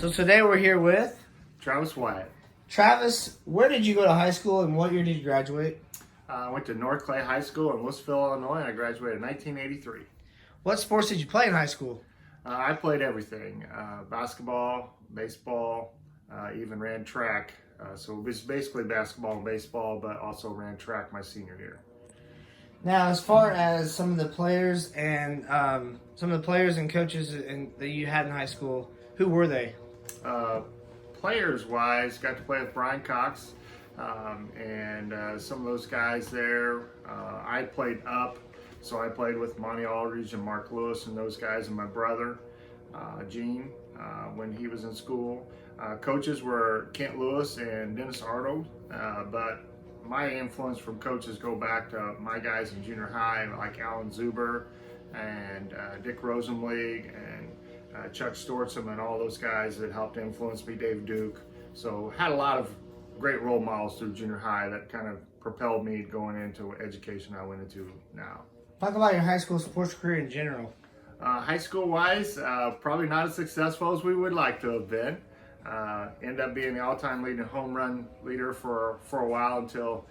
So today we're here with Travis Wyatt. Travis. Where did you go to high school and what year did you graduate? I went to North Clay High School in Louisville, Illinois, and I graduated in 1983. What sports did you play in high school? I played everything, basketball, baseball, even ran track. So it was basically basketball and baseball, but also ran track my senior year. Now, as far as some of the players and coaches that you had in high school, who were they? Players-wise, got to play with Brian Cox, and some of those guys there. I played up, so I played with Monty Aldridge and Mark Lewis and those guys, and my brother, Gene, when he was in school. Coaches were Kent Lewis and Dennis Arnold, but my influence from coaches go back to my guys in junior high, like Alan Zuber and Dick Rosenblig and Chuck Stortzum and all those guys that helped influence me, Dave Duke. So had a lot of great role models through junior high that kind of propelled me going into education I went into now. Talk about your high school sports career in general. High school wise, probably not as successful as we would like to have been. Ended up being the all-time leading home run leader for a while until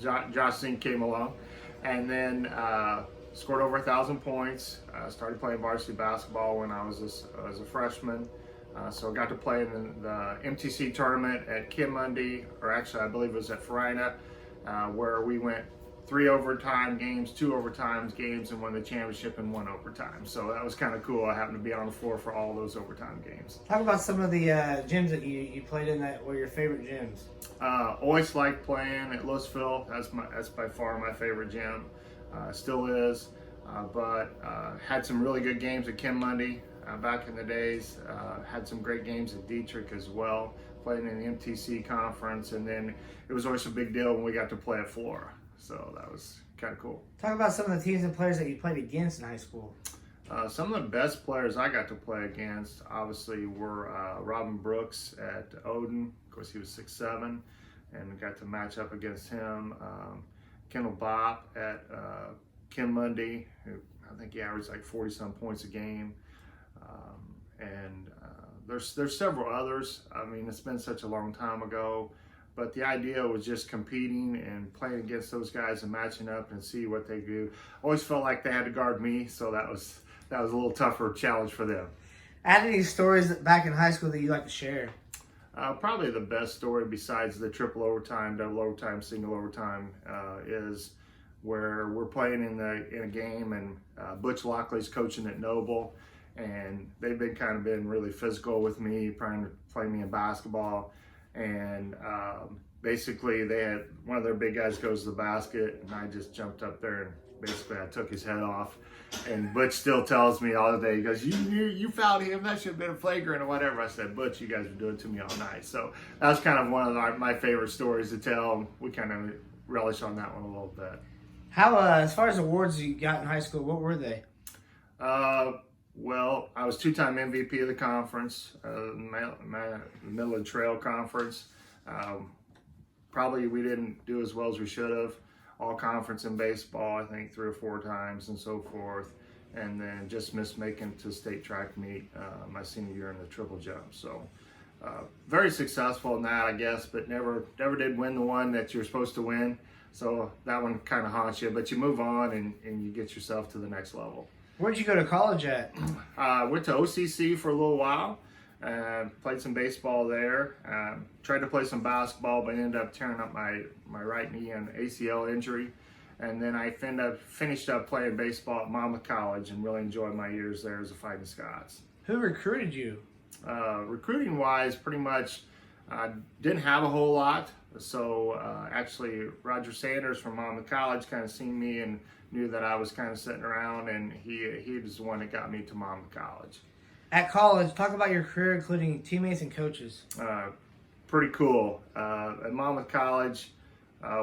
Josh Zink came along, and then scored over 1,000 points. Started playing varsity basketball when I was a freshman, so got to play in the MTC tournament at Kim Mundy, or actually I believe it was at Farina, where we went 3 overtime games, 2 overtime games, and won the championship in 1 overtime. So that was kind of cool. I happened to be on the floor for all those overtime games. Talk about some of the gyms that you played in that were your favorite gyms. Always liked playing at Louisville. That's by far my favorite gym. Still is. But had some really good games at Kim Mundy back in the days. Had some great games at Dietrich as well, playing in the MTC conference. And then it was always a big deal when we got to play at Flora. So that was kind of cool. Talk about some of the teams and players that you played against in high school. Some of the best players I got to play against, obviously, were Robin Brooks at Odin. Of course, he was 6'7", and got to match up against him. Kendall Bopp at Kim Mundy, who I think he averaged like 40-some points a game. And there's several others. I mean, it's been such a long time ago. But the idea was just competing and playing against those guys and matching up and see what they do. Always felt like they had to guard me, so that was a little tougher challenge for them. Add any stories back in high school that you like to share? Probably the best story besides the triple overtime, double overtime, single overtime is where we're playing in a game and Butch Lockley's coaching at Noble, and they've been really physical with me, trying to play me in basketball. And basically they had one of their big guys goes to the basket, and I just jumped up there and basically I took his head off. And Butch still tells me all the day, he goes, you fouled him, that should have been a flagrant or whatever. I said, Butch, you guys were doing it to me all night. So that was kind of one of my favorite stories to tell. We kind of relish on that one a little bit. How as far as awards you got in high school, what were they? Well, I was 2-time MVP of the conference, Midland Trail Conference. Probably we didn't do as well as we should have. All conference in baseball, I think 3 or 4 times and so forth. And then just missed making to state track meet my senior year in the triple jump. So very successful in that, I guess, but never did win the one that you're supposed to win. So that one kind of haunts you, but you move on and you get yourself to the next level. Where'd you go to college at? Went to OCC for a little while. Played some baseball there. Tried to play some basketball, but ended up tearing up my right knee and ACL injury. And then I finished up playing baseball at Monmouth College and really enjoyed my years there as a Fighting Scots. Who recruited you? Recruiting wise, pretty much didn't have a whole lot. So actually Roger Sanders from Monmouth College kind of seen me and knew that I was kind of sitting around, and he was the one that got me to Monmouth College. At college, talk about your career, including teammates and coaches. Pretty cool. At Monmouth College,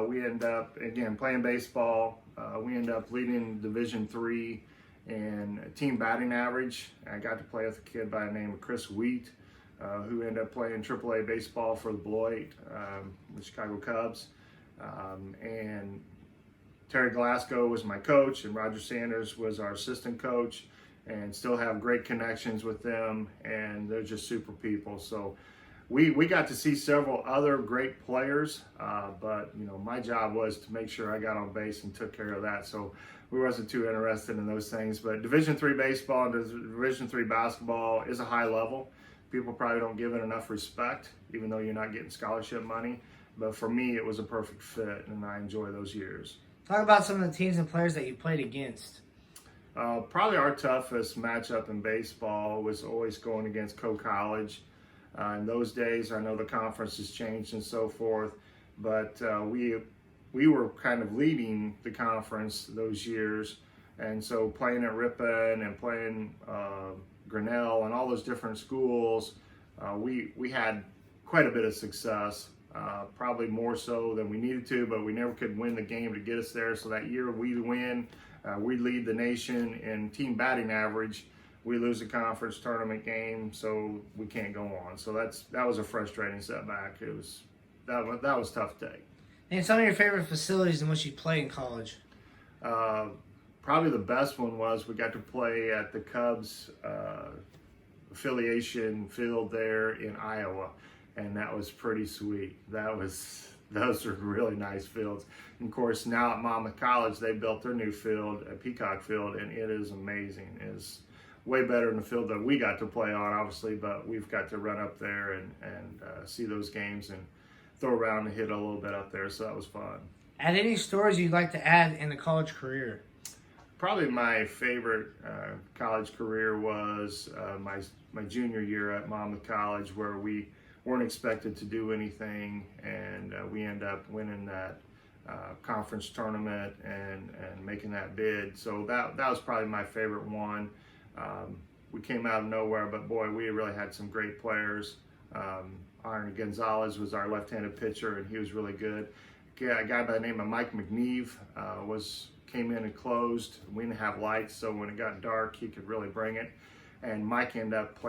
we ended up, again, playing baseball. We ended up leading Division III in team batting average. I got to play with a kid by the name of Chris Wheat, who ended up playing AAA baseball for the Beloit, the Chicago Cubs. And Terry Glasgow was my coach, and Roger Sanders was our assistant coach. and still have great connections with them, and they're just super people. So we got to see several other great players, but my job was to make sure I got on base and took care of that. So we wasn't too interested in those things. But Division III baseball and Division III basketball is a high level. People probably don't give it enough respect, even though you're not getting scholarship money. But for me, it was a perfect fit, and I enjoy those years. Talk about some of the teams and players that you played against. Probably our toughest matchup in baseball was always going against Co-College. In those days, I know the conference has changed and so forth, but we were kind of leading the conference those years. And so playing at Ripon and playing Grinnell and all those different schools, we had quite a bit of success, probably more so than we needed to, but we never could win the game to get us there. So that year we'd win, we'd lead the nation in team batting average. We lose a conference tournament game, so we can't go on. So that was a frustrating setback. That was tough to take. And some of your favorite facilities in which you played in college? Probably the best one was we got to play at the Cubs affiliation field there in Iowa, and that was pretty sweet. Those are really nice fields. And of course, now at Monmouth College, they built their new field at Peacock Field, and it is amazing. It's way better than the field that we got to play on, obviously, but we've got to run up there and see those games and throw around and hit a little bit up there, so that was fun. Add any stories you'd like to add in the college career? Probably my favorite college career was my junior year at Monmouth College, where we weren't expected to do anything, and we ended up winning that conference tournament and making that bid. So that was probably my favorite one. We came out of nowhere, but boy, we really had some great players. Aaron Gonzalez was our left-handed pitcher, and he was really good. A guy by the name of Mike McNeve came in and closed. We didn't have lights, so when it got dark, he could really bring it. And Mike ended up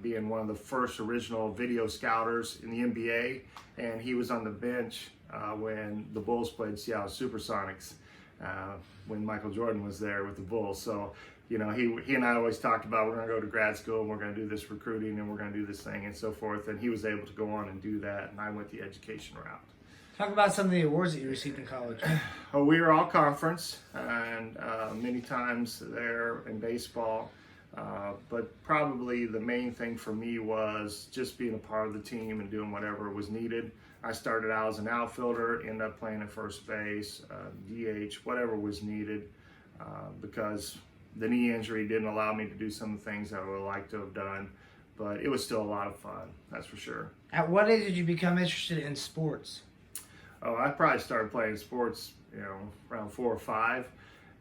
being one of the first original video scouters in the NBA, and he was on the bench when the Bulls played Seattle Supersonics, when Michael Jordan was there with the Bulls. So, he and I always talked about, we're going to go to grad school and we're going to do this recruiting and we're going to do this thing and so forth. And he was able to go on and do that, and I went the education route. Talk about some of the awards that you received in college. We were all conference, and many times there in baseball. But probably the main thing for me was just being a part of the team and doing whatever was needed. I started out as an outfielder, ended up playing at first base, DH, whatever was needed, because the knee injury didn't allow me to do some of the things I would have liked to have done. But it was still a lot of fun, that's for sure. At what age did you become interested in sports? Oh, I probably started playing sports, around 4 or 5,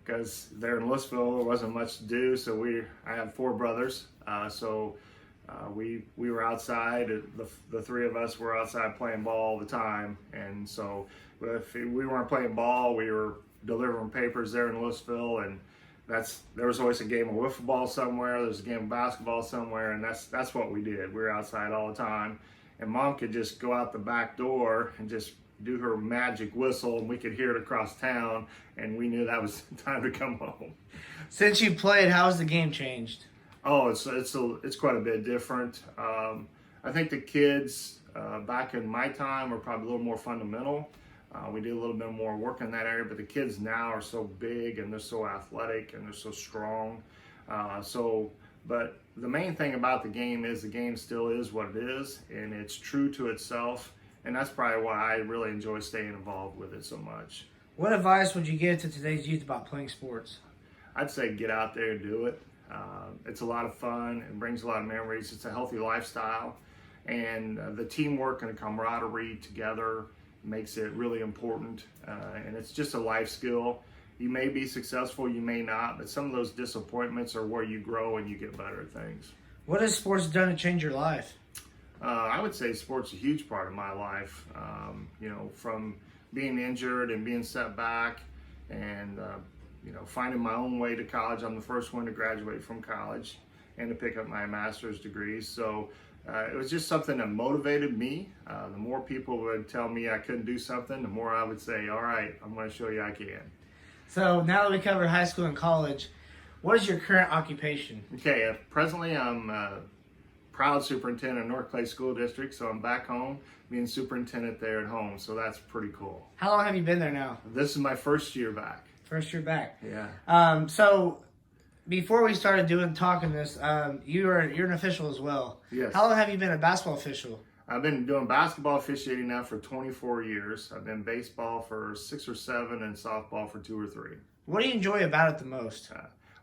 because there in Louisville there wasn't much to do. So I have 4 brothers, so we were outside. The 3 of us were outside playing ball all the time, and so if we weren't playing ball, we were delivering papers there in Louisville, and there was always a game of wiffle ball somewhere. There's a game of basketball somewhere, and that's what we did. We were outside all the time, and Mom could just go out the back door and just do her magic whistle, and we could hear it across town, and we knew that was time to come home. Since you played, how has the game changed? Oh, it's quite a bit different. I think the kids back in my time were probably a little more fundamental. We did a little bit more work in that area, but the kids now are so big and they're so athletic and they're so strong. But the main thing about the game is the game still is what it is, and it's true to itself. And that's probably why I really enjoy staying involved with it so much. What advice would you give to today's youth about playing sports? I'd say get out there and do it. It's a lot of fun. It brings a lot of memories. It's a healthy lifestyle. And the teamwork and the camaraderie together makes it really important. And it's just a life skill. You may be successful, you may not, but some of those disappointments are where you grow and you get better at things. What has sports done to change your life? I would say sports is a huge part of my life. From being injured and being set back and, finding my own way to college. I'm the first one to graduate from college and to pick up my master's degree. So it was just something that motivated me. The more people would tell me I couldn't do something, the more I would say, all right, I'm going to show you I can. So now that we covered high school and college, What is your current occupation? Okay, presently I'm proud superintendent of North Clay School District, so I'm back home being superintendent there at home, so that's pretty cool. How long have you been there now? This is my first year back. First year back. Yeah. So before we started talking this, you're an official as well. Yes. How long have you been a basketball official? I've been doing basketball officiating now for 24 years. I've been baseball for 6 or 7 and softball for 2 or 3. What do you enjoy about it the most?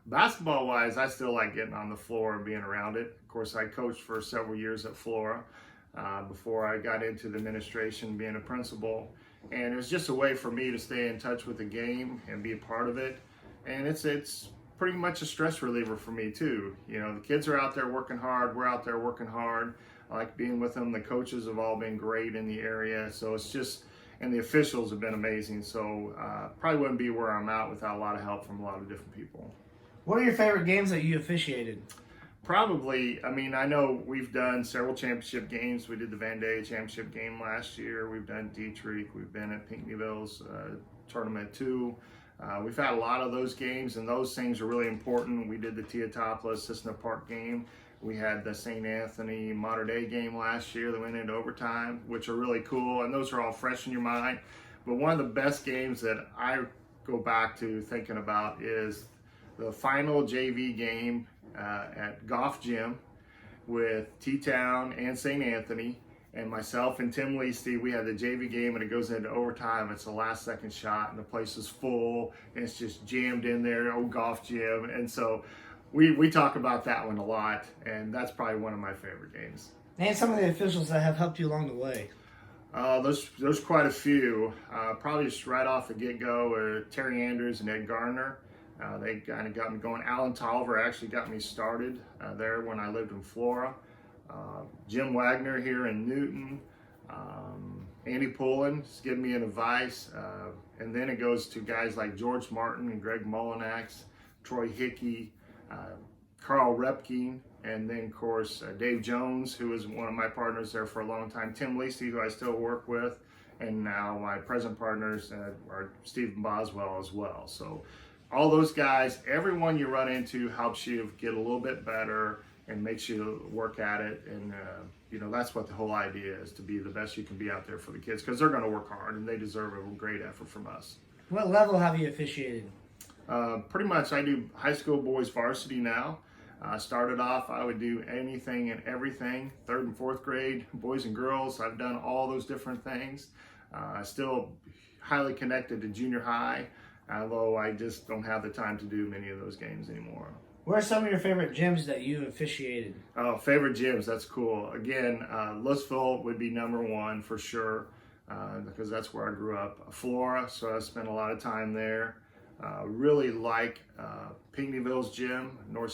Basketball wise, I still like getting on the floor and being around it. Of course, I coached for several years at Flora before I got into the administration, being a principal. And it was just a way for me to stay in touch with the game and be a part of it. And it's pretty much a stress reliever for me too. You know, the kids are out there working hard. We're out there working hard. I like being with them. The coaches have all been great in the area. So it's just, and the officials have been amazing. So probably wouldn't be where I'm at without a lot of help from a lot of different people. What are your favorite games that you officiated? Probably, I mean, I know we've done several championship games. We did the Van Day championship game last year. We've done Dietrich. We've been at Pinckneyville's tournament too. We've had a lot of those games, and those things are really important. We did the Teotopla Cissna Park game. We had the St. Anthony Mater Dei game last year that went into overtime, which are really cool, and those are all fresh in your mind. But one of the best games that I go back to thinking about is the final JV game at Goff Gym with T-Town and St. Anthony, and myself and Tim Leasty. We had the JV game, and it goes into overtime. It's the last second shot, and the place is full, and it's just jammed in there, old Goff Gym. And so we talk about that one a lot, and that's probably one of my favorite games. Name some of the officials that have helped you along the way. There's quite a few. Probably just right off the get-go are Terry Andrews and Ed Gardner. They kind of got me going. Alan Tolliver actually got me started there when I lived in Flora. Jim Wagner here in Newton. Andy Pullen is giving me an advice. And then it goes to guys like George Martin and Greg Mullinax, Troy Hickey, Carl Repke, and then of course Dave Jones, who was one of my partners there for a long time, Tim Leasty, who I still work with, and now my present partners are Stephen Boswell as well. So all those guys, everyone you run into helps you get a little bit better and makes you work at it. And you know, that's what the whole idea is, to be the best you can be out there for the kids, because they're going to work hard and they deserve a great effort from us. What level have you officiated? Pretty much I do high school boys varsity now. Started off, I would do anything and everything. 3rd and 4th grade, boys and girls. I've done all those different things. Still highly connected to junior high, although I just don't have the time to do many of those games anymore. Where are some of your favorite gyms that you officiated? Oh, favorite gyms, that's cool. Again, Louisville would be number 1 for sure, because that's where I grew up. Flora, so I spent a lot of time there. Really like Pinckneyville's gym, North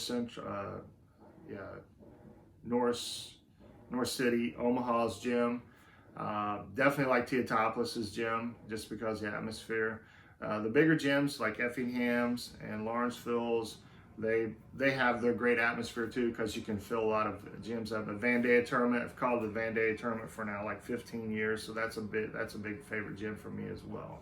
City, Omaha's gym. Definitely like Teotoplis's gym, just because of the atmosphere. The bigger gyms like Effingham's and Lawrenceville's, they have their great atmosphere too, because you can fill a lot of gyms up. The Van Day tournament, I've called the Van Day tournament for now like 15 years, so that's a big favorite gym for me as well.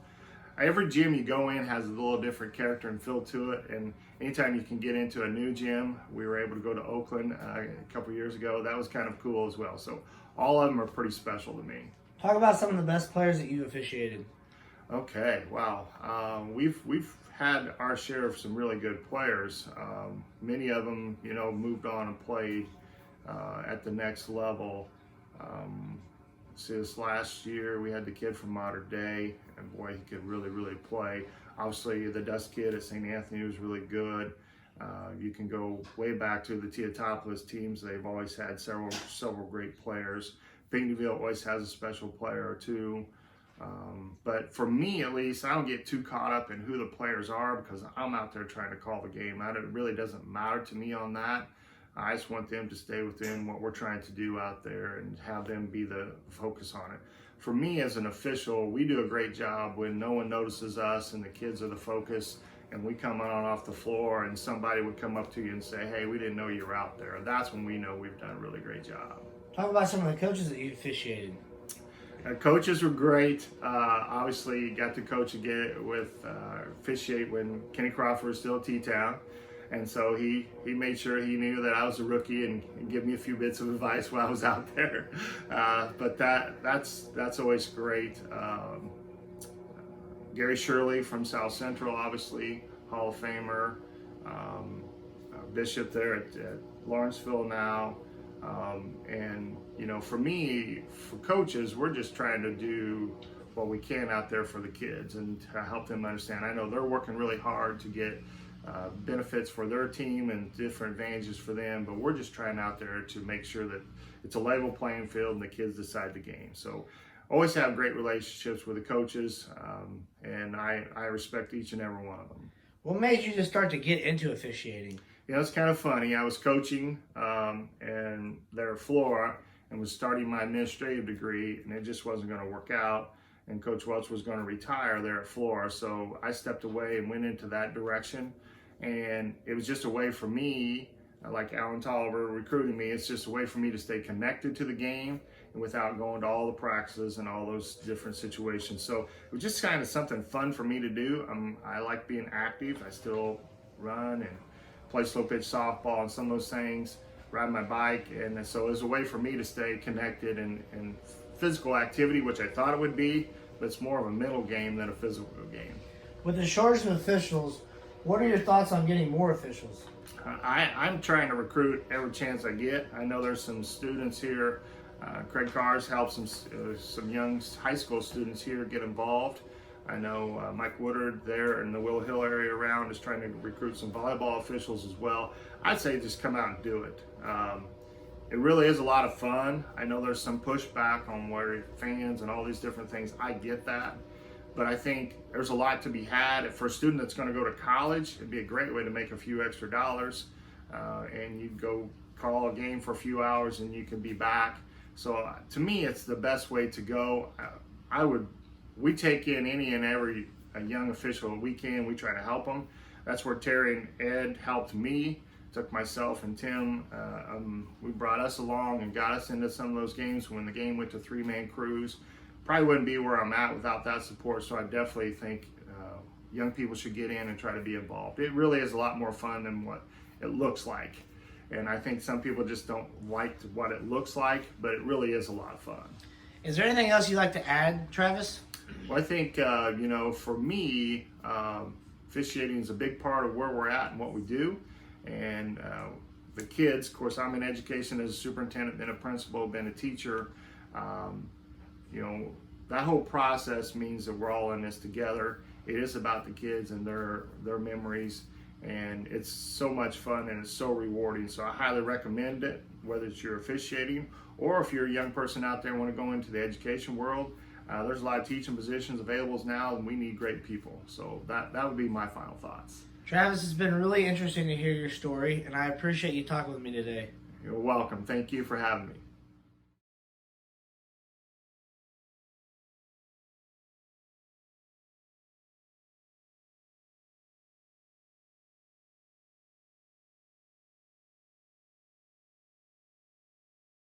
Every gym you go in has a little different character and feel to it, and anytime you can get into a new gym, we were able to go to Oakland a couple years ago. That was kind of cool as well. So all of them are pretty special to me. Talk about some of the best players that you officiated. Okay, wow. We've had our share of some really good players. Many of them, you know, moved on and played at the next level. See, this last year we had the kid from Mater Dei, and boy, he could really play. Obviously, the Dust kid at St. Anthony was really good. You can go way back to the Teotopolis teams. They've always had several great players. Pinckneyville always has a special player or two. But for me, at least, I don't get too caught up in who the players are, because I'm out there trying to call the game. It really doesn't matter to me on that. I just want them to stay within what we're trying to do out there and have them be the focus on it. For me as an official, we do a great job when no one notices us and the kids are the focus, and we come on off the floor and somebody would come up to you and say, hey, we didn't know you were out there. That's when we know we've done a really great job. Talk about some of the coaches that you officiated. Coaches were great. Obviously, got to coach again with officiate when Kenny Crawford was still at T-Town. And so he made sure he knew that I was a rookie and give me a few bits of advice while I was out there. But that's always great. Gary Shirley from South Central, obviously, Hall of Famer. Bishop there at Lawrenceville now. And, you know, for me, for coaches, we're just trying to do what we can out there for the kids and to help them understand. I know they're working really hard to get benefits for their team and different advantages for them, but we're just trying out there to make sure that it's a level playing field and the kids decide the game. So always have great relationships with the coaches, and I respect each and every one of them. What made you just start to get into officiating? You know, it's kind of funny. I was coaching and there at Flora and was starting my administrative degree, and it just wasn't going to work out. And Coach Welch was going to retire there at Flora, so I stepped away and went into that direction. And it was just a way for me, like Alan Tolliver recruiting me, it's just a way for me to stay connected to the game and without going to all the practices and all those different situations. So it was just kind of something fun for me to do. I like being active. I still run and play slow pitch softball and some of those things, ride my bike. And so it was a way for me to stay connected and physical activity, which I thought it would be, but it's more of a mental game than a physical game. With the shortage of officials, what are your thoughts on getting more officials? I'm trying to recruit every chance I get. I know there's some students here. Craig Carr's helped some young high school students here get involved. I know Mike Woodard there in the Will Hill area around is trying to recruit some volleyball officials as well. I'd say just come out and do it. It really is a lot of fun. I know there's some pushback on where fans and all these different things. I get that. But I think there's a lot to be had. For a student that's going to go to college, it'd be a great way to make a few extra dollars. And you'd go call a game for a few hours and you can be back. So to me, it's the best way to go. We take in any and every young official we can. We try to help them. That's where Terry and Ed helped me. Took myself and Tim. We brought us along and got us into some of those games when the game went to 3-man crews. Probably wouldn't be where I'm at without that support, so I definitely think young people should get in and try to be involved. It really is a lot more fun than what it looks like. And I think some people just don't like what it looks like, but it really is a lot of fun. Is there anything else you'd like to add, Travis? Well, I think, you know, for me, officiating is a big part of where we're at and what we do. And the kids, of course, I'm in education as a superintendent, been a principal, been a teacher. You know, that whole process means that we're all in this together. It is about the kids and their memories, and it's so much fun and it's so rewarding. So I highly recommend it, whether it's your officiating or if you're a young person out there and want to go into the education world. There's a lot of teaching positions available now, and we need great people. So that would be my final thoughts. Travis, it's been really interesting to hear your story, and I appreciate you talking with me today. You're welcome. Thank you for having me.